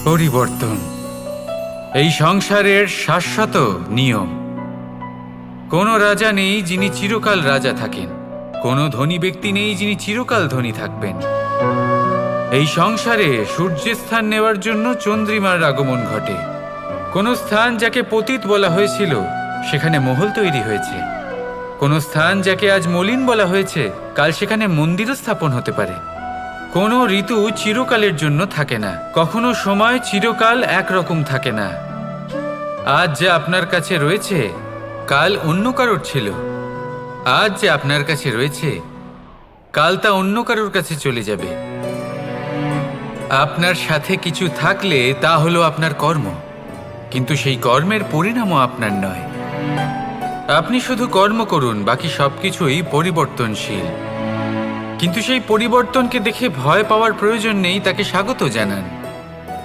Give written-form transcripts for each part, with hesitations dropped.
পরিবর্তন এই সংসারের শাশ্বত নিয়ম। কোনো রাজা নেই যিনি চিরকাল রাজা থাকেন, কোনো ধনী ব্যক্তি নেই যিনি চিরকাল ধনী থাকবেন। এই সংসারে সূর্যের স্থান নেওয়ার জন্য চন্দ্রিমার আগমন ঘটে। কোনো স্থান যাকে পতিত বলা হয়েছিল সেখানে মহল তৈরি হয়েছে। কোনো স্থান যাকে আজ মলিন বলা হয়েছে কাল সেখানে মন্দিরও স্থাপন হতে পারে। কোনো ঋতু চিরকালের জন্য থাকে না, কখনো সময় চিরকাল একরকম থাকে না। আজ যা আপনার কাছে রয়েছে কাল অন্য কারোর ছিল, আজ যে আপনার কাছে রয়েছে কাল তা অন্য কারোর কাছে চলে যাবে। আপনার সাথে কিছু থাকলে তা হলো আপনার কর্ম, কিন্তু সেই কর্মের পরিণামও আপনার নয়। আপনি শুধু কর্ম করুন, বাকি সবকিছুই পরিবর্তনশীল। কিন্তু সেই পরিবর্তনকে দেখে ভয় পাওয়ার প্রয়োজন নেই, তাকে স্বাগত জানান।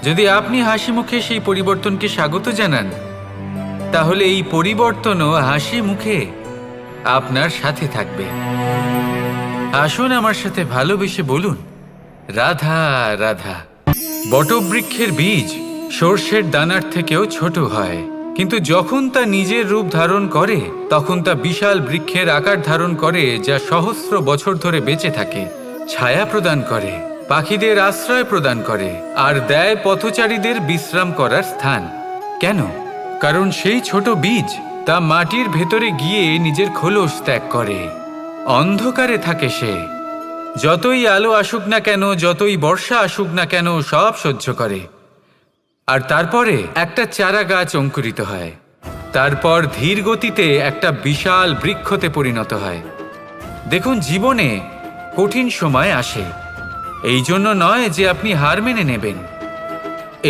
যদি আপনি হাসি মুখে সেই পরিবর্তনকে স্বাগত জানান, তাহলে এই পরিবর্তনও হাসি মুখে আপনার সাথে থাকবে। আসুন আমার সাথে ভালোবেসে বলুন, রাধা রাধা। বটবৃক্ষের বীজ সর্ষের দানার থেকেও ছোট হয়, কিন্তু যখন তা নিজের রূপ ধারণ করে তখন তা বিশাল বৃক্ষের আকার ধারণ করে, যা সহস্র বছর ধরে বেঁচে থাকে, ছায়া প্রদান করে, পাখিদের আশ্রয় প্রদান করে, আর দেয় পথচারীদের বিশ্রাম করার স্থান। কেন? কারণ সেই ছোট বীজ তা মাটির ভেতরে গিয়ে নিজের খোলস ত্যাগ করে। অন্ধকারে থাকে সে, যতই আলো আসুক না কেন, যতই বর্ষা আসুক না কেন, সব সহ্য করে। আর তারপরে একটা চারা গাছ অঙ্কুরিত হয়, তারপর ধীর গতিতে একটা বিশাল বৃক্ষতে পরিণত হয়। দেখুন, জীবনে কঠিন সময় আসে, এই জন্য নয় যে আপনি হার মেনে নেবেন,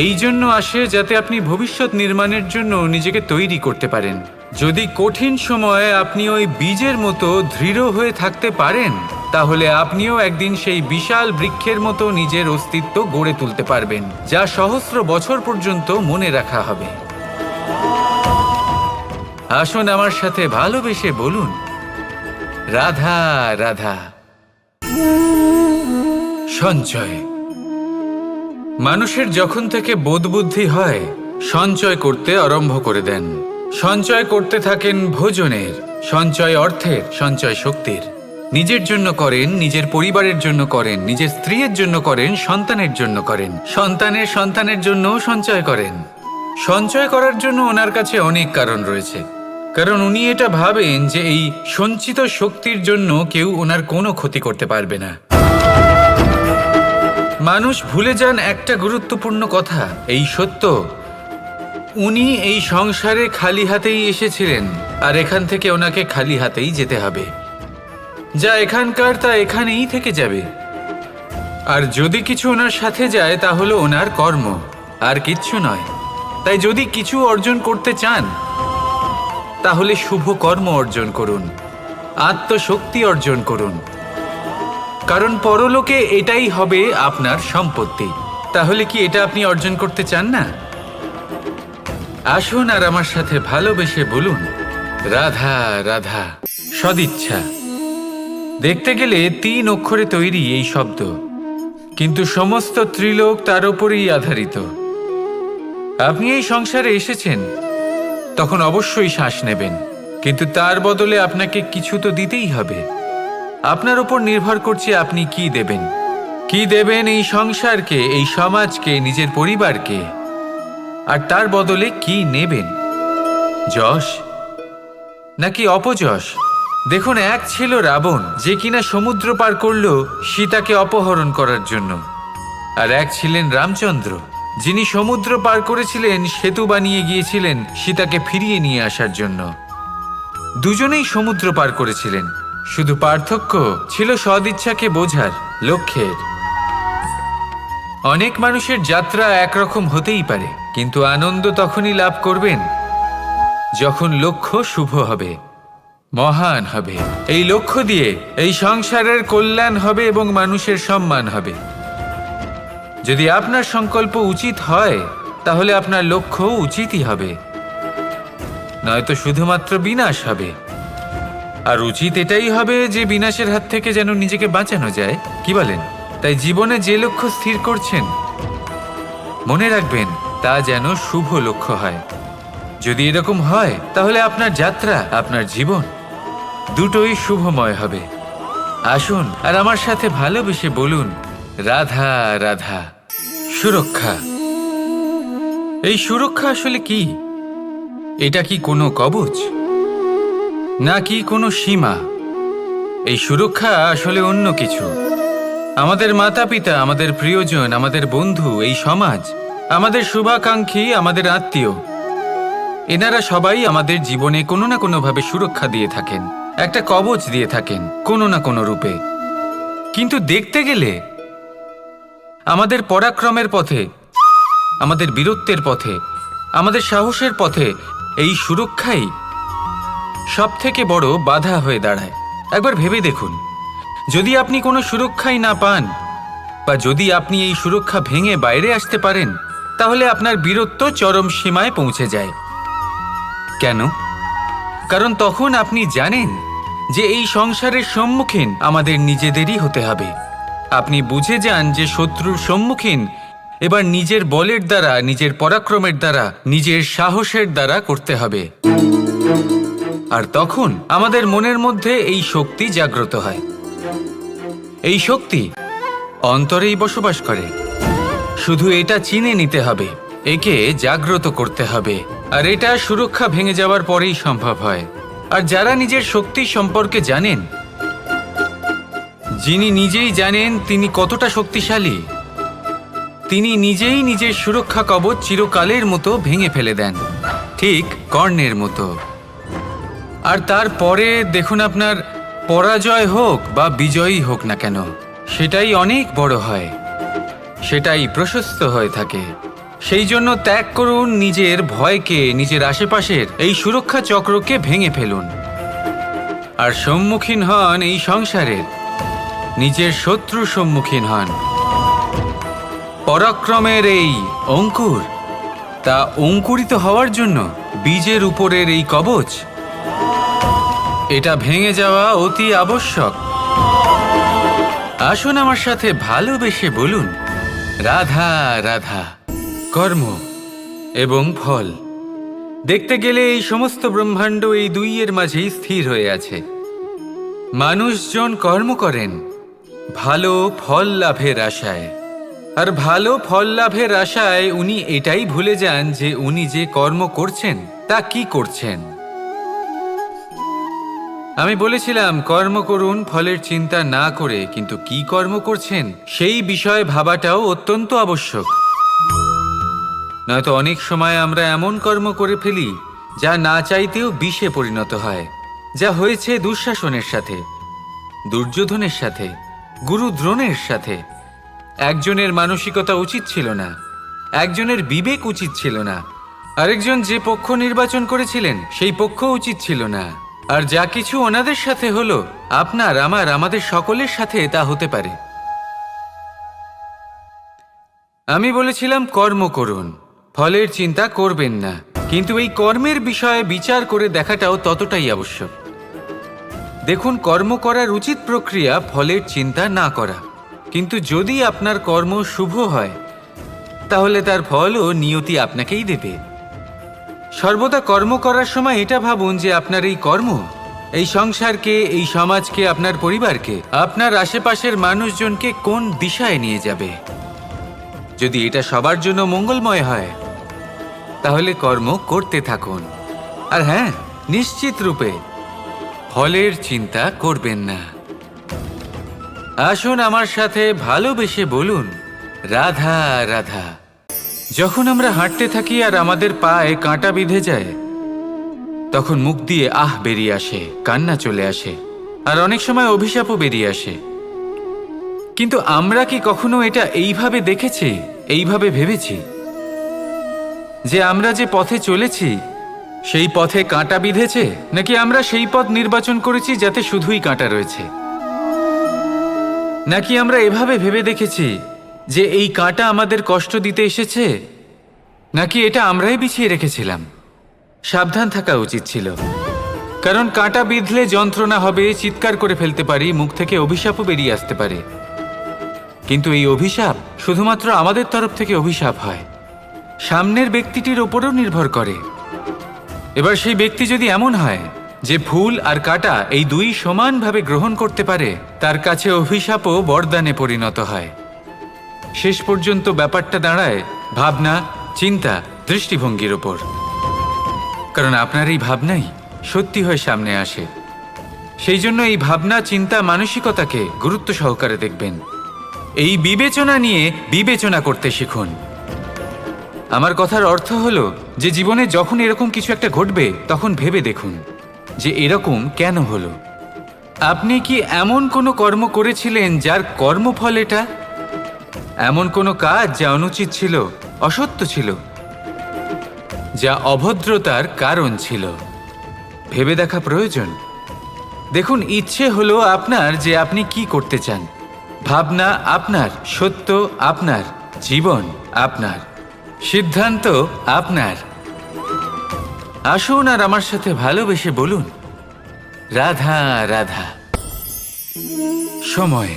এই জন্য আসে যাতে আপনি ভবিষ্যৎ নির্মাণের জন্য নিজেকে তৈরি করতে পারেন। যদি কঠিন সময়ে আপনি ওই বীজের মতো দৃঢ় হয়ে থাকতে পারেন, তাহলে আপনিও একদিন সেই বিশাল বৃক্ষের মতো নিজের অস্তিত্ব গড়ে তুলতে পারবেন, যা সহস্র বছর পর্যন্ত মনে রাখা হবে। আসুন আমার সাথে ভালোবেসে বলুন, রাধা রাধা। সঞ্চয়। মানুষের যখন থেকে বোধবুদ্ধি হয় সঞ্চয় করতে আরম্ভ করে দেন। সঞ্চয় করতে থাকেন ভোজনের, সঞ্চয় অর্থের, সঞ্চয় শক্তির। নিজের জন্য করেন, নিজের পরিবারের জন্য করেন, নিজের স্ত্রীর জন্য করেন, সন্তানের জন্য করেন, সন্তানের সন্তানের জন্যও সঞ্চয় করেন। সঞ্চয় করার জন্য ওনার কাছে অনেক কারণ রয়েছে, কারণ উনি এটা ভাবেন যে এই সঞ্চিত শক্তির জন্য কেউ ওনার কোনো ক্ষতি করতে পারবে না। মানুষ ভুলে যান একটা গুরুত্বপূর্ণ কথা, এই সত্য, উনি এই সংসারে খালি হাতেই এসেছিলেন, আর এখান থেকে ওনাকে খালি হাতেই যেতে হবে। যা এখানকার তা এখানেই থেকে যাবে। আর যদি কিছু ওনার সাথে যায় তা হলো ওনার কর্ম, আর কিচ্ছু নয়। তাই যদি কিছু অর্জন করতে চান তাহলে শুভ কর্ম অর্জন করুন, আত্মশক্তি অর্জন করুন, কারণ পরলোকে এটাই হবে আপনার সম্পত্তি। তাহলে কি এটা আপনি অর্জন করতে চান না? আসুন আর আমার সাথে ভালোবেসে বলুন, রাধা রাধা। সদিচ্ছা। দেখতে গেলে 3 অক্ষরে তৈরি এই শব্দ, কিন্তু সমস্ত ত্রিলোক তার উপরেই আধারিত। আপনি এই সংসারে এসেছেন, তখন অবশ্যই শ্বাস নেবেন, কিন্তু তার বদলে আপনাকে কিছু তো দিতেই হবে। আপনার উপর নির্ভর করছে আপনি কি দেবেন। কি দেবেন এই সংসারকে, এই সমাজকে, নিজের পরিবারকে, আর তার বদলে কি নেবেন? যশ নাকি অপযশ? দেখুন, এক ছিল রাবণ, যে কিনা সমুদ্র পার করল সীতাকে অপহরণ করার জন্য, আর এক ছিলেন রামচন্দ্র, যিনি সমুদ্র পার করেছিলেন, সেতু বানিয়ে গিয়েছিলেন সীতাকে ফিরিয়ে নিয়ে আসার জন্য। দুজনেই সমুদ্র পার করেছিলেন, শুধু পার্থক্য ছিল সদিচ্ছাকে বোঝার, লক্ষ্যের। অনেক মানুষের যাত্রা একরকম হতেই পারে, কিন্তু আনন্দ তখনই লাভ করবেন যখন লক্ষ্য শুভ হবে, মহান হবে। এই লক্ষ্য দিয়ে এই সংসারের কল্যাণ হবে এবং মানুষের সম্মান হবে। যদি আপনার সংকল্প উচিত হয় তাহলে আপনার লক্ষ্য উচিতই হবে, নয়তো শুধুমাত্র বিনাশ হবে। আর উচিত এটাই হবে যে বিনাশের হাত থেকে যেন নিজেকে বাঁচানো যায়, কি বলেন? তাই জীবনে যে লক্ষ্য স্থির করছেন মনে রাখবেন তা যেন শুভ লক্ষ্য হয়। যদি এরকম হয় তাহলে আপনার যাত্রা, আপনার জীবন দুটোই শুভময় হবে। আসুন আর আমার সাথে ভালোবেসে বলুন, রাধা রাধা। সুরক্ষা। এই সুরক্ষা আসলে কি? এটা কি কোনো কবচ, নাকি কোনো সীমা? এই সুরক্ষা আসলে অন্য কিছু। আমাদের মাতা পিতা, আমাদের প্রিয়জন, আমাদের বন্ধু, এই সমাজ, আমাদের শুভাকাঙ্ক্ষী, আমাদের আত্মীয়, এনারা সবাই আমাদের জীবনে কোনো না কোনোভাবে সুরক্ষা দিয়ে থাকেন, একটা কবচ দিয়ে থাকেন কোনো না কোনো রূপে। কিন্তু দেখতে গেলে আমাদের পরাক্রমের পথে, আমাদের বীরত্বের পথে, আমাদের সাহসের পথে এই সুরক্ষাই সবথেকে বড় বাধা হয়ে দাঁড়ায়। একবার ভেবে দেখুন, যদি আপনি কোনো সুরক্ষাই না পান, বা যদি আপনি এই সুরক্ষা ভেঙে বাইরে আসতে পারেন, তাহলে আপনার বীরত্ব চরম সীমায় পৌঁছে যায়। কেন? কারণ তখন আপনি জানেন যে এই সংসারের সম্মুখীন আমাদের নিজেদেরই হতে হবে। আপনি বুঝে যান যে শত্রুর সম্মুখীন এবার নিজের বলের দ্বারা, নিজের পরাক্রমের দ্বারা, নিজের সাহসের দ্বারা করতে হবে। আর তখন আমাদের মনের মধ্যে এই শক্তি জাগ্রত হয়। এই শক্তি অন্তরেই বসবাস করে। শুধু এটা চিনে নিতে হবে, একে জাগ্রত করতে হবে। আর এটা সুরক্ষা ভেঙে যাওয়ার পরেই সম্ভব হয়। আর যারা নিজের শক্তি সম্পর্কে জানেন, যিনি নিজেই জানেন তিনি কতটা শক্তিশালী, তিনি নিজেই নিজের সুরক্ষা কবচ চিরকালের মতো ভেঙে ফেলে দেন, ঠিক কর্ণের মতো। আর তারপরে দেখুন, আপনার পরাজয় হোক বা বিজয়ী হোক না কেন, সেটাই অনেক বড় হয়, সেটাই প্রশস্ত হয়ে থাকে। সেই জন্য ত্যাগ করুন নিজের ভয়কে, নিজের আশেপাশের এই সুরক্ষা চক্রকে ভেঙে ফেলুন, আর সম্মুখীন হন এই সংসারের নিজের শত্রুর সম্মুখীন হন। পরাক্রমের এই অঙ্কুর, তা অঙ্কুরিত হওয়ার জন্য বীজের উপরের এই কবচ, এটা ভেঙে যাওয়া অতি আবশ্যক। আসুন আমার সাথে ভালোবেসে বলুন, রাধা রাধা। কর্ম এবং ফল। দেখতে গেলে এই সমস্ত ব্রহ্মাণ্ড এই দুইয়ের মাঝেই স্থির হয়ে আছে। মানুষজন কর্ম করেন ভালো ফল লাভের আশায়, আর ভালো ফল লাভের আশায় উনি এটাই ভুলে যান যে উনি যে কর্ম করছেন তা কি করছেন। আমি বলেছিলাম কর্ম করুন ফলের চিন্তা না করে, কিন্তু কি কর্ম করছেন সেই বিষয়ে ভাবাটাও অত্যন্ত আবশ্যক। নয়তো অনেক সময় আমরা এমন কর্ম করে ফেলি যা না চাইতেও বিষে পরিণত হয়, যা হয়েছে দুঃশাসনের সাথে, দুর্যোধনের সাথে, গুরু দ্রোণের সাথে। একজনের মানসিকতা উচিত ছিল না, একজনের বিবেক উচিত ছিল না, আরেকজন যে পক্ষ নির্বাচন করেছিলেন সেই পক্ষ উচিত ছিল না। আর যা কিছু ওনাদের সাথে হলো, আপনার, আমার, আমাদের সকলের সাথে তা হতে পারে। আমি বলেছিলাম কর্ম করুন, ফলের চিন্তা করবেন না, কিন্তু এই কর্মের বিষয়ে বিচার করে দেখাটাও ততটাই আবশ্যক। দেখুন, কর্ম করার উচিত প্রক্রিয়া ফলের চিন্তা না করা, কিন্তু যদি আপনার কর্ম শুভ হয় তাহলে তার ফলও নিয়তি আপনাকেই দেবে। সর্বদা কর্ম করার সময় এটা ভাবুন যে আপনার এই কর্ম এই সংসারকে, এই সমাজকে, আপনার পরিবারকে, আপনার আশেপাশের মানুষজনকে কোন দিশায় নিয়ে যাবে। যদি এটা সবার জন্য মঙ্গলময় হয় তাহলে কর্ম করতে থাকুন। আর হ্যাঁ, নিশ্চিত রূপে ফলের চিন্তা করবেন না। আসুন আমার সাথে ভালোবেসে বলুন, রাধা রাধা। যখন আমরা হাঁটতে থাকি আর আমাদের পায়ে কাঁটা বিঁধে যায়, তখন মুখ দিয়ে আহ বেরিয়ে আসে, কান্না চলে আসে, আর অনেক সময় অভিশাপও বেরিয়ে আসে। কিন্তু আমরা কি কখনো এটা এইভাবে দেখেছি, এইভাবে ভেবেছি যে আমরা যে পথে চলেছি সেই পথে কাঁটা বিঁধেছে, নাকি আমরা সেই পথ নির্বাচন করেছি যাতে শুধুই কাঁটা রয়েছে? নাকি আমরা এভাবে ভেবে দেখেছি যে এই কাঁটা আমাদের কষ্ট দিতে এসেছে, নাকি এটা আমরাই বিছিয়ে রেখেছিলাম? সাবধান থাকা উচিত ছিল, কারণ কাঁটা বিঁধলে যন্ত্রণা হবে, চিৎকার করে ফেলতে পারি, মুখ থেকে অভিশাপও বেরিয়ে আসতে পারে। কিন্তু এই অভিশাপ শুধুমাত্র আমাদের তরফ থেকে অভিশাপ হয়, সামনের ব্যক্তিটির ওপরও নির্ভর করে। এবার সেই ব্যক্তি যদি এমন হয় যে ফুল আর কাঁটা এই দুই সমানভাবে গ্রহণ করতে পারে, তার কাছে অভিশাপও বরদানে পরিণত হয়। শেষ পর্যন্ত ব্যাপারটা দাঁড়ায় ভাবনা, চিন্তা, দৃষ্টিভঙ্গির ওপর। কারণ আপনার এই ভাবনাই সত্যি হয়ে সামনে আসে। সেই জন্য এই ভাবনা, চিন্তা, মানসিকতাকে গুরুত্ব সহকারে দেখবেন। এই বিবেচনা নিয়ে বিবেচনা করতে শিখুন। আমার কথার অর্থ হলো যে জীবনে যখন এরকম কিছু একটা ঘটবে তখন ভেবে দেখুন যে এরকম কেন হলো। আপনি কি এমন কোনো কর্ম করেছিলেন যার কর্মফল এটা? এমন কোনো কাজ যা অনুচিত ছিল, অসত্য ছিল, যা অভদ্রতার কারণ ছিল? ভেবে দেখা প্রয়োজন। দেখুন, ইচ্ছে হলো আপনার যে আপনি কি করতে চান। ভাবনা আপনার, সত্য আপনার, জীবন আপনার, সিদ্ধান্ত আপনার। আসুন আর আমার সাথে ভালোবেসে বলুন, রাধা রাধা। সময়,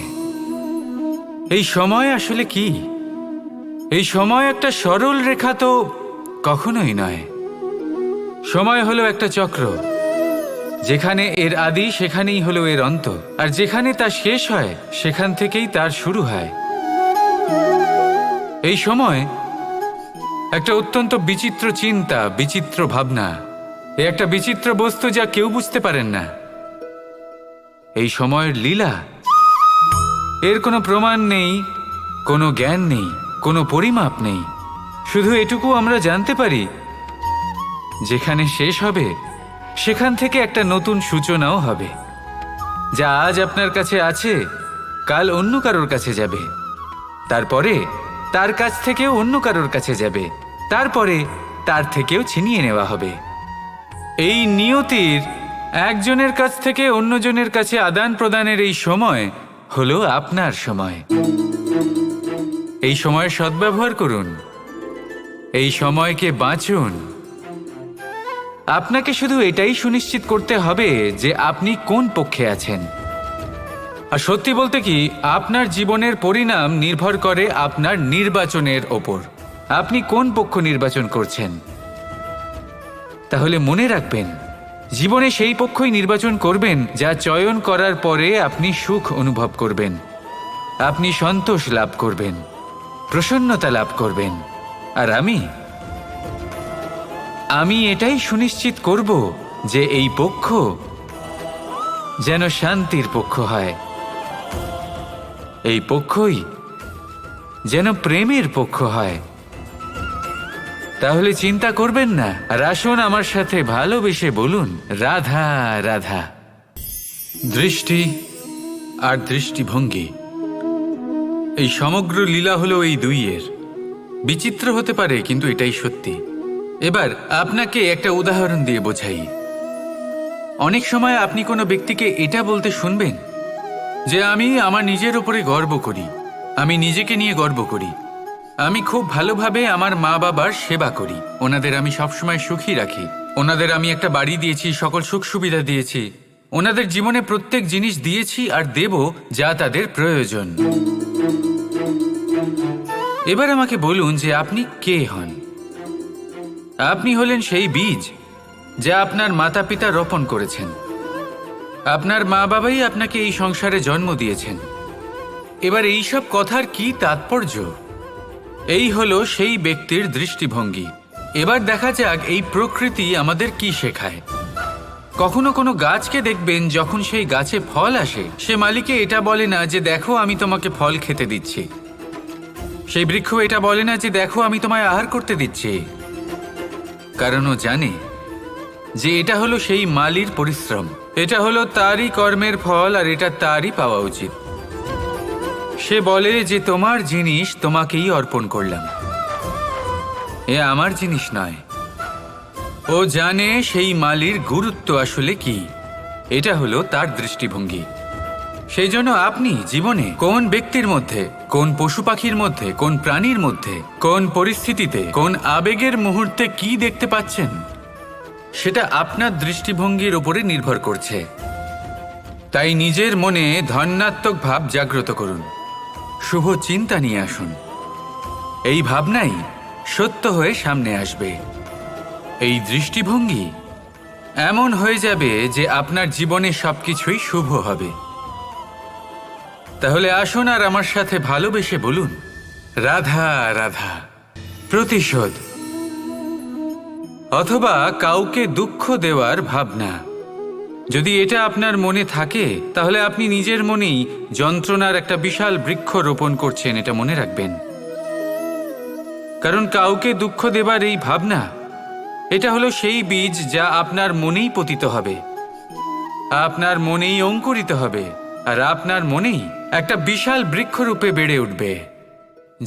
এই সময় আসলে কি? এই সময় একটা সরল রেখা তো কখনোই নয়। সময় হলো একটা চক্র। যেখানে এর আদি সেখানেই হলো এর অন্ত, আর যেখানে তা শেষ হয় সেখান থেকেই তার শুরু হয়। এই সময় একটা অত্যন্ত বিচিত্র চিন্তা, বিচিত্র ভাবনা, একটা বিচিত্র বস্তু যা কেউ বুঝতে পারেন না। এই সময়ের লীলা, এর কোনো প্রমাণ নেই, কোনো জ্ঞান নেই, কোনো পরিমাপ নেই। শুধু এটুকু আমরা জানতে পারি, যেখানে শেষ হবে সেখান থেকে একটা নতুন সূচনাও হবে। যা আজ আপনার কাছে আছে কাল অন্য কারোর কাছে যাবে, তারপরে তার কাছ থেকেও অন্য কারোর কাছে যাবে, তারপরে তার থেকেও ছিনিয়ে নেওয়া হবে। এই নিয়তির একজনের কাছ থেকে অন্যজনের কাছে আদান প্রদানের এই সময় হলো আপনার সময়। এই সময়ের সদ্ব্যবহার করুন, এই সময়কে বাঁচুন। আপনাকে শুধু এটাই সুনিশ্চিত করতে হবে যে আপনি কোন পক্ষে আছেন। আর সত্যি বলতে কি, আপনার জীবনের পরিণাম নির্ভর করে আপনার নির্বাচনের ওপর। আপনি কোন পক্ষ নির্বাচন করছেন। তাহলে মনে রাখবেন, জীবনে সেই পক্ষই নির্বাচন করবেন যা চয়ন করার পরে আপনি সুখ অনুভব করবেন, আপনি সন্তোষ লাভ করবেন, প্রসন্নতা লাভ করবেন। আর আমি এটাই সুনিশ্চিত করব যে এই পক্ষ যেন শান্তির পক্ষ হয়, এই পক্ষই যেন প্রেমের পক্ষ হয়। তাহলে চিন্তা করবেন না, আর আসুন আমার সাথে ভালোবেসে বলুন, রাধা রাধা। দৃষ্টি আর দৃষ্টিভঙ্গি, এই সমগ্র লীলা হলো এই দুইয়ের। বিচিত্র হতে পারে, কিন্তু এটাই সত্যি। এবার আপনাকে একটা উদাহরণ দিয়ে বোঝাই। অনেক সময় আপনি কোনো ব্যক্তিকে এটা বলতে শুনবেন যে আমি আমার নিজের উপরে গর্ব করি, আমি নিজেকে নিয়ে গর্ব করি, আমি খুব ভালোভাবে আমার মা বাবার সেবা করি, ওনাদের আমি সবসময় সুখী রাখি, ওনাদের আমি একটা বাড়ি দিয়েছি, সকল সুখ সুবিধা দিয়েছি, ওনাদের জীবনে প্রত্যেক জিনিস দিয়েছি আর দেব যা তাদের প্রয়োজন। এবার আমাকে বলুন যে আপনি কে হন। আপনি হলেন সেই বীজ যা আপনার মাতা পিতা রোপণ করেছেন। আপনার মা বাবাই আপনাকে এই সংসারে জন্ম দিয়েছেন। এবার এইসব কথার কি তাৎপর্য? এই হলো সেই ব্যক্তির দৃষ্টিভঙ্গি। এবার দেখা যাক এই প্রকৃতি আমাদের কি শেখায়। কখনো কোনো গাছকে দেখবেন, যখন সেই গাছে ফল আসে, সে মালিকে এটা বলে না যে দেখো আমি তোমাকে ফল খেতে দিচ্ছি। সেই বৃক্ষ এটা বলে না যে দেখো আমি তোমায় আহার করতে দিচ্ছি। কারণ ও জানে যে এটা হলো সেই মালির পরিশ্রম, এটা হলো তারই কর্মের ফল, আর এটা তারই পাওয়া উচিত। সে বলে যে তোমার জিনিস তোমাকেই অর্পণ করলাম, এ আমার জিনিস নয়। ও জানে সেই মালির গুরুত্ব আসলে কি। এটা হলো তার দৃষ্টিভঙ্গি। সেই জন্য আপনি জীবনে কোন ব্যক্তির মধ্যে, কোন পশু পাখির মধ্যে, কোন প্রাণীর মধ্যে, কোন পরিস্থিতিতে, কোন আবেগের মুহূর্তে কি দেখতে পাচ্ছেন, সেটা আপনার দৃষ্টিভঙ্গির উপরে নির্ভর করছে। তাই নিজের মনে ধন্যাত্মক ভাব জাগ্রত করুন, শুভ চিন্তা নিয়ে আসুন। এই ভাবনাই সত্য হয়ে সামনে আসবে। এই দৃষ্টিভঙ্গি এমন হয়ে যাবে যে আপনার জীবনে সবকিছুই শুভ হবে। তাহলে আসুন আর আমার সাথে ভালোবেসে বলুন, রাধা রাধা। প্রতিশোধ অথবা কাউকে দুঃখ দেওয়ার ভাবনা, যদি এটা আপনার মনে থাকে তাহলে আপনি নিজের মনেই যন্ত্রণার একটা বিশাল বৃক্ষ রোপণ করছেন, এটা মনে রাখবেন। কারণ কাউকে দুঃখ দেবার এই ভাবনা, এটা হলো সেই বীজ যা আপনার মনেই পতিত হবে, আপনার মনেই অঙ্কুরিত হবে, আর আপনার মনেই একটা বিশাল বৃক্ষরূপে বেড়ে উঠবে।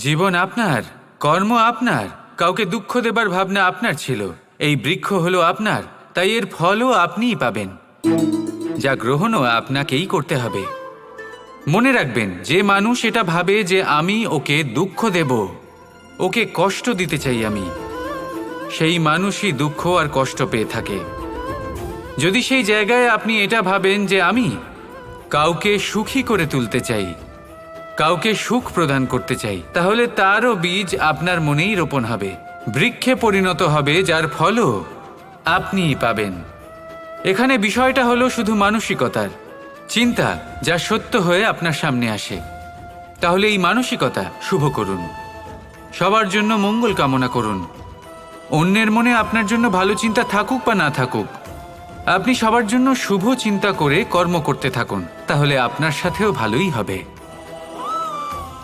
জীবন আপনার, কর্ম আপনার, কাউকে দুঃখ দেবার ভাবনা আপনার ছিল, এই বৃক্ষ হলো আপনার, তাই এর ফলও আপনিই পাবেন, যা গ্রহণও আপনাকেই করতে হবে। মনে রাখবেন, যে মানুষ এটা ভাবে যে আমি ওকে দুঃখ দেব, ওকে কষ্ট দিতে চাই আমি, সেই মানুষই দুঃখ আর কষ্ট পেয়ে থাকে। যদি সেই জায়গায় আপনি এটা ভাবেন যে আমি কাউকে সুখী করে তুলতে চাই, কাউকে সুখ প্রদান করতে চাই, তাহলে তারও বীজ আপনার মনেই রোপণ হবে, বৃক্ষে পরিণত হবে, যার ফলও আপনিই পাবেন। এখানে বিষয়টা হলো শুধু মানসিকতার চিন্তা, যা সত্য হয়ে আপনার সামনে আসে। তাহলে এই মানসিকতা শুভ করুন, সবার জন্য মঙ্গল কামনা করুন। অন্যের মনে আপনার জন্য ভালো চিন্তা থাকুক বা না থাকুক, আপনি সবার জন্য শুভ চিন্তা করে কর্ম করতে থাকুন, তাহলে আপনার সাথেও ভালোই হবে।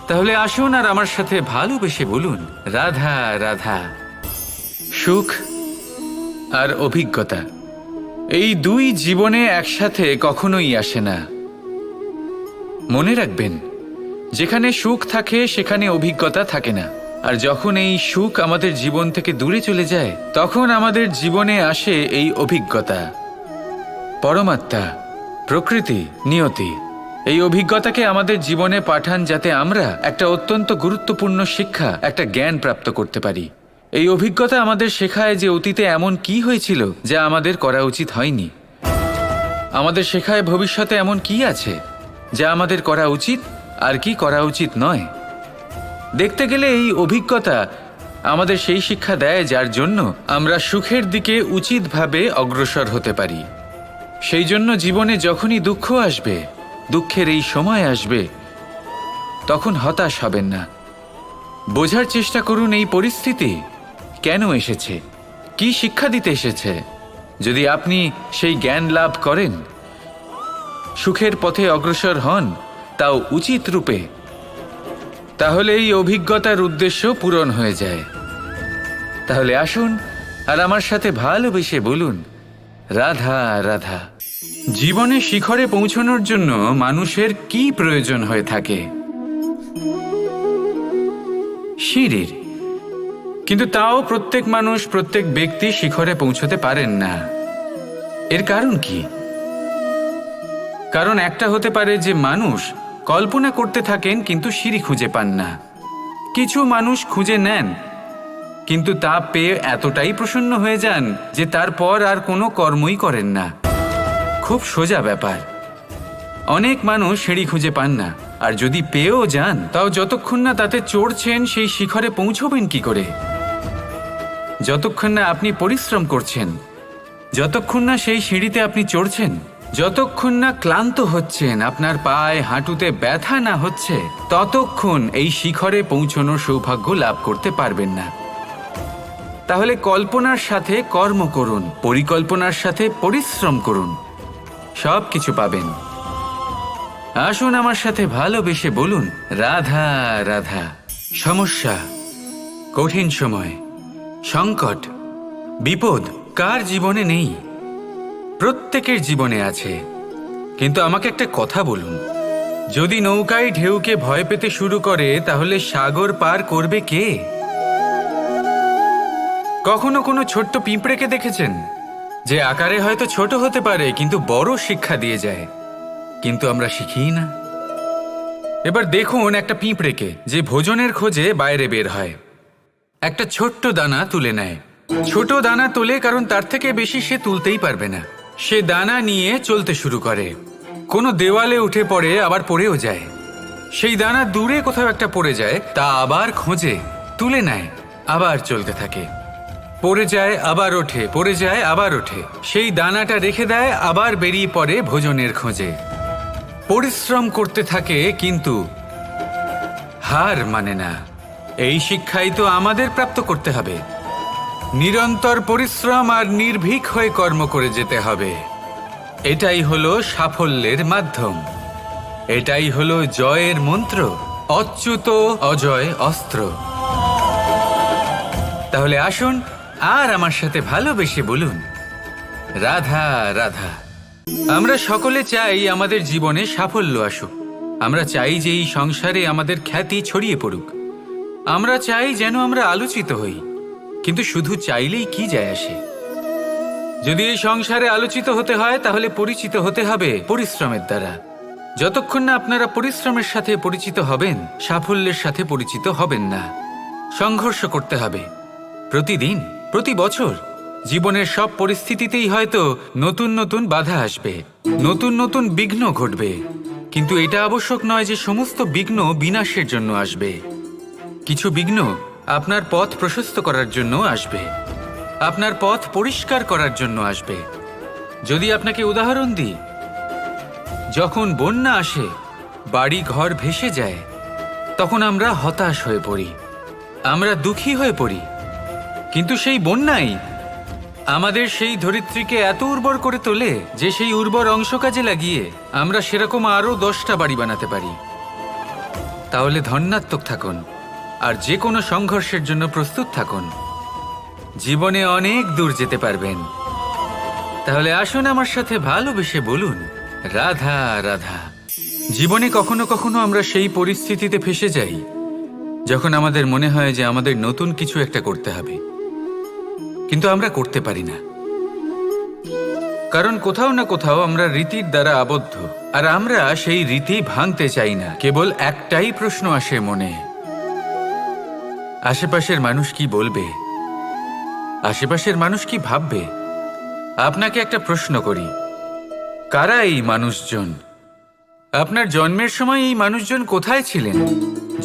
তাহলে আসুন আর আমার সাথে ভালোবেসে বলুন, রাধা রাধা। সুখ আর অভিজ্ঞতা, এই দুই জীবনে একসাথে কখনোই আসে না। মনে রাখবেন, যেখানে সুখ থাকে সেখানে অভিজ্ঞতা থাকে না, আর যখন এই সুখ আমাদের জীবন থেকে দূরে চলে যায়, তখন আমাদের জীবনে আসে এই অভিজ্ঞতা। পরমাত্মা, প্রকৃতি, নিয়তি এই অভিজ্ঞতাকে আমাদের জীবনে পাঠান, যাতে আমরা একটা অত্যন্ত গুরুত্বপূর্ণ শিক্ষা, একটা জ্ঞান প্রাপ্ত করতে পারি। এই অভিজ্ঞতা আমাদের শেখায় যে অতীতে এমন কি হয়েছিল যা আমাদের করা উচিত হয়নি। আমাদের শেখায় ভবিষ্যতে এমন কি আছে যা আমাদের করা উচিত আর কি করা উচিত নয়। দেখতে গেলে এই অভিজ্ঞতা আমাদের সেই শিক্ষা দেয় যার জন্য আমরা সুখের দিকে উচিতভাবে অগ্রসর হতে পারি। সেই জন্য জীবনে যখনই দুঃখ আসবে, দুঃখের এই সময় আসবে, তখন হতাশ হবেন না। বোঝার চেষ্টা করুন এই পরিস্থিতি কেন এসেছে, কি শিক্ষা দিতে এসেছে। যদি আপনি সেই জ্ঞান লাভ করেন, সুখের পথে অগ্রসর হন, তাও উচিত রূপে, তাহলে এই অভিজ্ঞতার উদ্দেশ্য পূরণ হয়ে যায়। তাহলে আসুন আর আমার সাথে ভালোবেসে বলুন, রাধা রাধা। জীবনে শিখরে পৌঁছানোর জন্য মানুষের কি প্রয়োজন হয়ে থাকে? সিঁড়ির। কিন্তু তাও প্রত্যেক মানুষ, প্রত্যেক ব্যক্তি শিখরে পৌঁছতে পারেন না। এর কারণ কি? কারণ একটা হতে পারে যে মানুষ কল্পনা করতে থাকেন কিন্তু সিঁড়ি খুঁজে পান না। কিছু মানুষ খুঁজে নেন কিন্তু তা পেয়ে এতটাই প্রসন্ন হয়ে যান যে তারপর আর কোনো কর্মই করেন না। খুব সোজা ব্যাপার। অনেক মানুষ সিঁড়ি খুঁজে পান না, আর যদি পেয়েও যান তাও যতক্ষণ না তাতে চড়ছেন সেই শিখরে পৌঁছবেন কি করে? যতক্ষণ না আপনি পরিশ্রম করছেন, যতক্ষণ না সেই সিঁড়িতে আপনি চড়ছেন, যতক্ষণ না ক্লান্ত হচ্ছেন, আপনার পায়ে হাঁটুতে ব্যথা না হচ্ছে, ততক্ষণ এই শিখরে পৌঁছানোর সৌভাগ্য লাভ করতে পারবেন না। তাহলে কল্পনার সাথে কর্ম করুন, পরিকল্পনার সাথে পরিশ্রম করুন, সব কিছু পাবেন। আসুন আমার সাথে ভালোবেসে বলুন, রাধা রাধা। সমস্যা, কঠিন সময়, সংকট, বিপদ কার জীবনে নেই? প্রত্যেকের জীবনে আছে। কিন্তু আমাকে একটা কথা বলুন, যদি নৌকায় ঢেউকে ভয় পেতে শুরু করে, তাহলে সাগর পার করবে কে? কখনো কোনো ছোট্ট পিঁপড়েকে দেখেছেন, যে আকারে হয়তো ছোট হতে পারে কিন্তু বড় শিক্ষা দিয়ে যায়? কিন্তু আমরা শিখিই না। এবার দেখুন একটা পিঁপড়েকে, যে ভোজনের খোঁজে বাইরে বের হয়, একটা ছোট্ট দানা তুলে নেয়। ছোট দানা তোলে কারণ তার থেকে বেশি সে তুলতেই পারবে না। সে দানা নিয়ে চলতে শুরু করে, কোনো দেওয়ালে উঠে পড়ে, আবার পড়েও যায়। সেই দানা দূরে কোথাও একটা পড়ে যায়, তা আবার খোঁজে, তুলে নেয়, আবার চলতে থাকে, পড়ে যায় আবার ওঠে, পড়ে যায় আবার ওঠে, সেই দানাটা রেখে দেয়, আবার বেরিয়ে পড়ে ভোজনের খোঁজে। পরিশ্রম করতে থাকে কিন্তু হার মানে না। এই শিক্ষাই তো আমাদের প্রাপ্ত করতে হবে। নিরন্তর পরিশ্রম আর নির্ভীক হয়ে কর্ম করে যেতে হবে। এটাই হলো সাফল্যের মাধ্যম, এটাই হলো জয়ের মন্ত্র, অচ্যুত অজয় অস্ত্র। তাহলে আসুন আর আমার সাথে ভালোবেসে বলুন, রাধা রাধা। আমরা সকলে চাই আমাদের জীবনে সাফল্য আসুক। আমরা চাই যে এই সংসারে আমাদের খ্যাতি ছড়িয়ে পড়ুক। আমরা চাই যেন আমরা আলোচিত হই। কিন্তু শুধু চাইলেই কি যায় আসে? যদি এই সংসারে আলোচিত হতে হয় তাহলে পরিচিত হতে হবে পরিশ্রমের দ্বারা। যতক্ষণ না আপনারা পরিশ্রমের সাথে পরিচিত হবেন, সাফল্যের সাথে পরিচিত হবেন না। সংঘর্ষ করতে হবে প্রতিদিন, প্রতি বছর। জীবনের সব পরিস্থিতিতেই হয়তো নতুন নতুন বাধা আসবে, নতুন নতুন বিঘ্ন ঘটবে। কিন্তু এটা আবশ্যক নয় যে সমস্ত বিঘ্ন বিনাশের জন্য আসবে। কিছু বিঘ্ন আপনার পথ প্রশস্ত করার জন্য আসবে, আপনার পথ পরিষ্কার করার জন্য আসবে। যদি আপনাকে উদাহরণ দিই, যখন বন্যা আসে, বাড়ি ঘর ভেসে যায়, তখন আমরা হতাশ হয়ে পড়ি, আমরা দুঃখী হয়ে পড়ি। কিন্তু সেই বন্যাই আমাদের সেই ধরিত্রীকে এত উর্বর করে তোলে যে সেই উর্বর অংশ কাজে লাগিয়ে আমরা সেরকম আরও 10টা বাড়ি বানাতে পারি। তাহলে ধন্যাত্মক থাকুন আর যে কোনো সংঘর্ষের জন্য প্রস্তুত থাকুন। জীবনে অনেক দূর যেতে পারবেন। তাহলে আসুন আমার সাথে ভালোবেসে বলুন, রাধা রাধা। জীবনে কখনো কখনো আমরা সেই পরিস্থিতিতে ফেসে যাই যখন আমাদের মনে হয় যে আমাদের নতুন কিছু একটা করতে হবে, কিন্তু আমরা করতে পারি না। কারণ কোথাও না কোথাও আমরা রীতির দ্বারা আবদ্ধ, আর আমরা সেই রীতি ভাঙতে চাই না। কেবল একটাই প্রশ্ন আসে মনে, আশেপাশের মানুষ কি বলবে, আশেপাশের মানুষ কি ভাববে। আপনাকে একটা প্রশ্ন করি, কারা এই মানুষজন? আপনার জন্মের সময় এই মানুষজন কোথায় ছিলেন?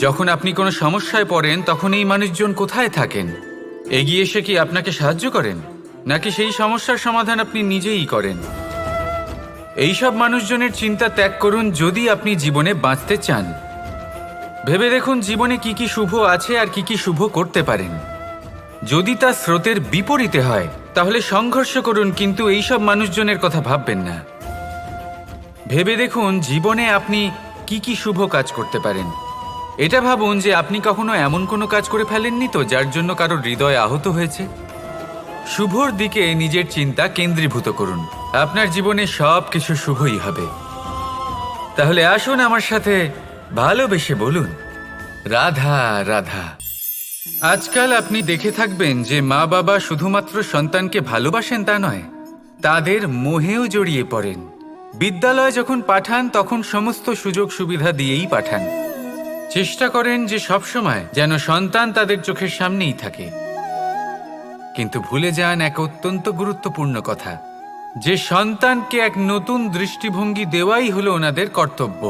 যখন আপনি কোনো সমস্যায় পড়েন তখন এই মানুষজন কোথায় থাকেন? এগিয়ে এসে কি আপনাকে সাহায্য করেন, নাকি সেই সমস্যার সমাধান আপনি নিজেই করেন? এইসব মানুষজনের চিন্তা ত্যাগ করুন যদি আপনি জীবনে বাঁচতে চান। ভেবে দেখুন জীবনে কি কি শুভ আছে আর কি কি শুভ করতে পারেন। যদি তা স্রোতের বিপরীতে হয় তাহলে সংঘর্ষ করুন, কিন্তু এইসব মানুষজনের কথা ভাববেন না। ভেবে দেখুন জীবনে আপনি কি কি শুভ কাজ করতে পারেন। এটা ভাবুন যে আপনি কখনো এমন কোনো কাজ করে ফেলেননি তো যার জন্য কারো হৃদয় আহত হয়েছে। শুভর দিকে নিজের চিন্তা কেন্দ্রীভূত করুন, আপনার জীবনে সব কিছু শুভই হবে। তাহলে আসুন আমার সাথে ভালোবেসে বলুন, রাধা রাধা। আজকাল আপনি দেখে থাকবেন যে মা বাবা শুধুমাত্র সন্তানকে ভালোবাসেন তা নয়, তাদের মোহেও জড়িয়ে পড়েন। বিদ্যালয়ে যখন পাঠান তখন সমস্ত সুযোগ সুবিধা দিয়েই পাঠান। চেষ্টা করেন যে সবসময় যেন সন্তান তাদের চোখের সামনেই থাকে। কিন্তু ভুলে যান এক অত্যন্ত গুরুত্বপূর্ণ কথা, যে সন্তানকে এক নতুন দৃষ্টিভঙ্গি দেওয়াই হলো ওনাদের কর্তব্য।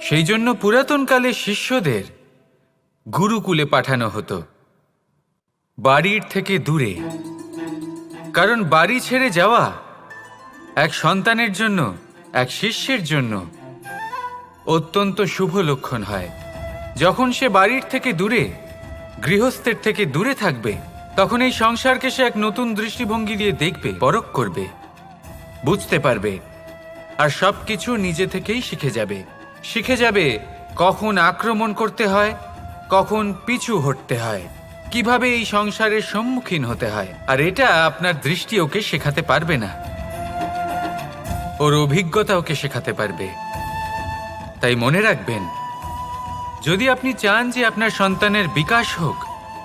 সেই জন্য পুরাতনকালে শিষ্যদের গুরুকুলে পাঠানো হতো, বাড়ির থেকে দূরে। কারণ বাড়ি ছেড়ে যাওয়া এক সন্তানের জন্য, এক শিষ্যের জন্য অত্যন্ত শুভ লক্ষণ হয়। যখন সে বাড়ির থেকে দূরে, গৃহস্থের থেকে দূরে থাকবে, তখন এই সংসারকে সে এক নতুন দৃষ্টিভঙ্গি দিয়ে দেখবে, পরখ করবে, বুঝতে পারবে, আর সবকিছু নিজে থেকেই শিখে যাবে কখন আক্রমণ করতে হয়, কখন পিছু হটতে হয়, কিভাবে এই সংসারের সম্মুখীন হতে হয়। আর এটা আপনার দৃষ্টি ওকে শেখাতে পারবে না, ওর অভিজ্ঞতা ওকে শেখাতে পারবে। তাই মনে রাখবেন, যদি আপনি চান যে আপনার সন্তানের বিকাশ হোক,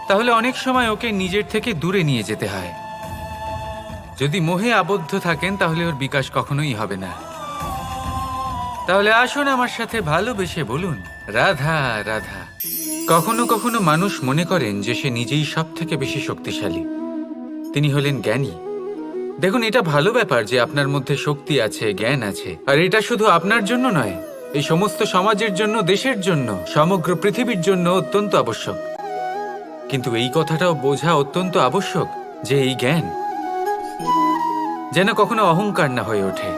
তাহলে অনেক সময় ওকে নিজের থেকে দূরে নিয়ে যেতে হয়। যদি মোহে আবদ্ধ থাকেন তাহলে ওর বিকাশ কখনোই হবে না। তাহলে আসুন আমার সাথে ভালোবেসে বলুন, রাধা রাধা। কখনো কখনো মানুষ মনে করেন যে সে নিজেই সব থেকে বেশি শক্তিশালী, তিনি হলেন জ্ঞানী। দেখুন, এটা ভালো ব্যাপার যে আপনার মধ্যে শক্তি আছে, জ্ঞান আছে, আর এটা শুধু আপনার জন্য নয়, এই সমস্ত সমাজের জন্য, দেশের জন্য, সমগ্র পৃথিবীর জন্য অত্যন্ত আবশ্যক। কিন্তু এই কথাটাও বোঝা অত্যন্ত আবশ্যক যে এই জ্ঞান যেন কখনো অহংকার না হয়ে ওঠে।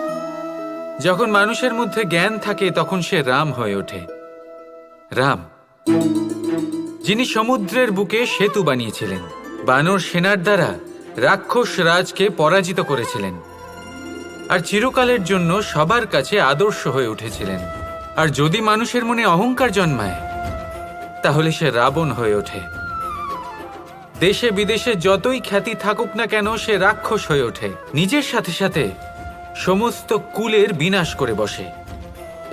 যখন মানুষের মধ্যে জ্ঞান থাকে তখন সে রাম হয়ে ওঠে। রাম, যিনি সমুদ্রের বুকে সেতু বানিয়েছিলেন, বানর সেনার দ্বারা রাক্ষস রাজকে পরাজিত করেছিলেন, আর চিরকালের জন্য সবার কাছে আদর্শ হয়ে উঠেছিলেন। আর যদি মানুষের মনে অহংকার জন্মায় তাহলে সে রাবণ হয়ে ওঠে। দেশে বিদেশে যতই খ্যাতি থাকুক না কেন সে রাক্ষস হয়ে ওঠে, নিজের সাথে সাথে সমস্ত কুলের বিনাশ করে বসে।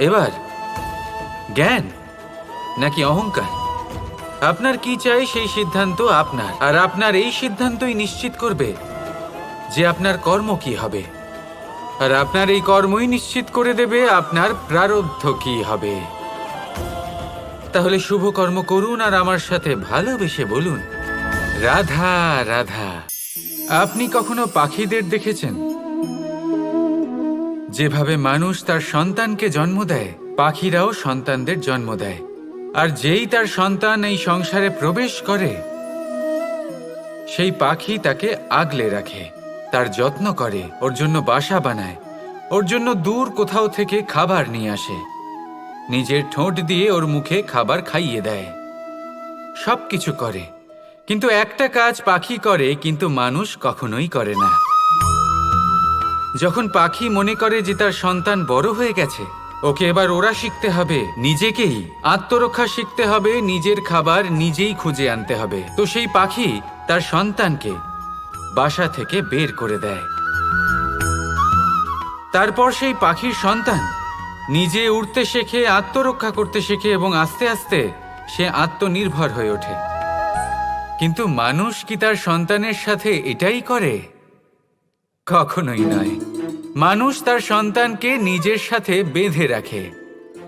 এবার জ্ঞান নাকি অহংকার, আপনার কি চাই সেই সিদ্ধান্ত আপনার, আর আপনার এই সিদ্ধান্তই নিশ্চিত করবে যে আপনার কর্ম কি হবে, আর আপনার এই কর্মই নিশ্চিত করে দেবে আপনার প্রারব্ধ কি হবে। তাহলে শুভ কর্ম করুন আর আমার সাথে ভালোবেসে বলুন, রাধা রাধা। আপনি কখনো পাখিদের দেখেছেন? যেভাবে মানুষ তার সন্তানকে জন্ম দেয়, পাখিরাও সন্তানদের জন্ম দেয়। আর যেই তার সন্তান এই সংসারে প্রবেশ করে, সেই পাখি তাকে আগলে রাখে, তার যত্ন করে, ওর জন্য বাসা বানায়, ওর জন্য দূর কোথাও থেকে খাবার নিয়ে আসে, নিজের ঠোঁট দিয়ে ওর মুখে খাবার খাইয়ে দেয়, সবকিছু করে। কিন্তু একটা কাজ পাখি করে কিন্তু মানুষ কখনোই করে না। যখন পাখি মনে করে যে তার সন্তান বড় হয়ে গেছে, ওকে এবার ওরা শিখতে হবে, নিজেকেই আত্মরক্ষা শিখতে হবে, নিজের খাবার নিজেই খুঁজে আনতে হবে, তো সেই পাখি তার সন্তানকে বাসা থেকে বের করে দেয়। তারপর সেই পাখির সন্তান নিজে উড়তে শেখে, আত্মরক্ষা করতে শেখে এবং আস্তে আস্তে সে আত্মনির্ভর হয়ে ওঠে। কিন্তু মানুষ কি তার সন্তানের সাথে এটাই করে? কখনোই নয়। মানুষ তার সন্তানকে নিজের সাথে বেঁধে রাখে,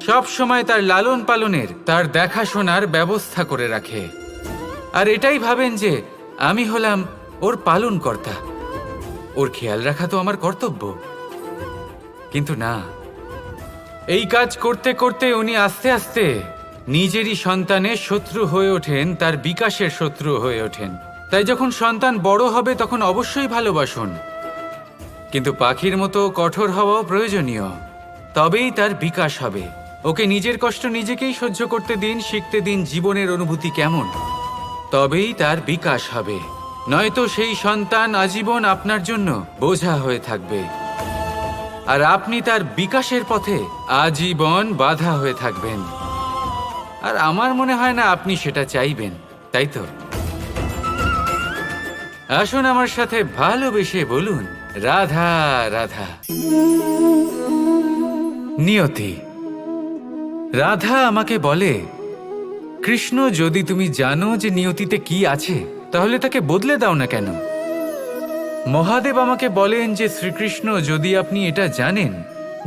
সব সময় তার লালন পালনের, তার দেখাশোনার ব্যবস্থা করে রাখে, আর এটাই ভাবেন যে আমি হলাম ওর পালনকর্তা, ওর খেয়াল রাখা তো আমার কর্তব্য। কিন্তু না, এই কাজ করতে করতে উনি আস্তে আস্তে নিজেরই সন্তানের শত্রু হয়ে ওঠেন, তার বিকাশের শত্রু হয়ে ওঠেন। তাই যখন সন্তান বড় হবে তখন অবশ্যই ভালোবাসুন, কিন্তু পাখির মতো কঠোর হওয়াও প্রয়োজনীয়, তবেই তার বিকাশ হবে। ওকে নিজের কষ্ট নিজেকেই সহ্য করতে দিন, শিখতে দিন জীবনের অনুভূতি কেমন, তবেই তার বিকাশ হবে। নয়তো সেই সন্তান আজীবন আপনার জন্য বোঝা হয়ে থাকবে, আর আপনি তার বিকাশের পথে আজীবন বাধা হয়ে থাকবেন। আর আমার মনে হয় না আপনি সেটা চাইবেন, তাই তো? আসুন আমার সাথে ভালোবেসে বলুন, রাধা রাধা। নিয়তি। রাধা আমাকে বলে, কৃষ্ণ, যদি তুমি জানো যে নিয়তিতে কি আছে তাহলে তাকে বদলে দাও না কেন? মহাদেব আমাকে বলেন যে শ্রীকৃষ্ণ, যদি আপনি এটা জানেন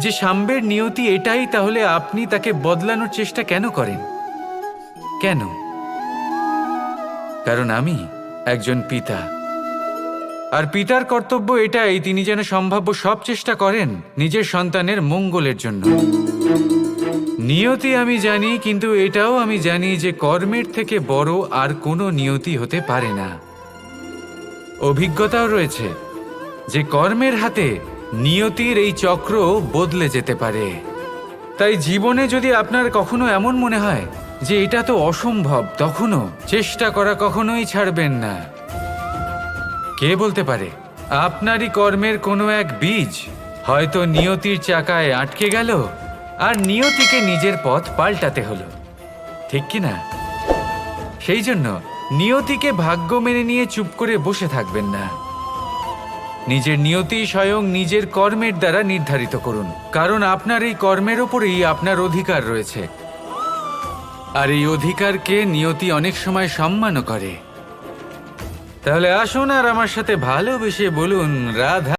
যে সাম্বের নিয়তি এটাই, তাহলে আপনি তাকে বদলানোর চেষ্টা কেন করেন? কেন? কারণ আমি একজন পিতা, আর পিতার কর্তব্য এটাই, তিনি যেন সম্ভাব্য সব চেষ্টা করেন নিজের সন্তানের মঙ্গলের জন্য। নিয়তি আমি জানি, কিন্তু এটাও আমি জানি যে কর্মের থেকে বড় আর কোনো নিয়তি হতে পারে না। অভিজ্ঞতাও রয়েছে যে কর্মের হাতে নিয়তির এই চক্র বদলে যেতে পারে। তাই জীবনে যদি আপনার কখনো এমন মনে হয় যে এটা তো অসম্ভব, তখনও চেষ্টা করা কখনোই ছাড়বেন না। কে বলতে পারে আপনারই কর্মের কোনো এক বীজ হয়তো নিয়তির চাকায় আটকে গেল, আর নিয়তিকে নিজের পথ পাল্টাতে হলো, ঠিক কি না? সেই জন্য নিয়তিকে ভাগ্য মেনে নিয়ে চুপ করে বসে থাকবেন না। নিজের নিয়তি স্বয়ং নিজের কর্মের দ্বারা নির্ধারিত করুন, কারণ আপনার এই কর্মের ওপরেই আপনার অধিকার রয়েছে, আর এই অধিকারকে নিয়তি অনেক সময় সম্মানও করে। তাহলে আসুন আর আমার সাথে ভালোবেসে বলুন, রাধা।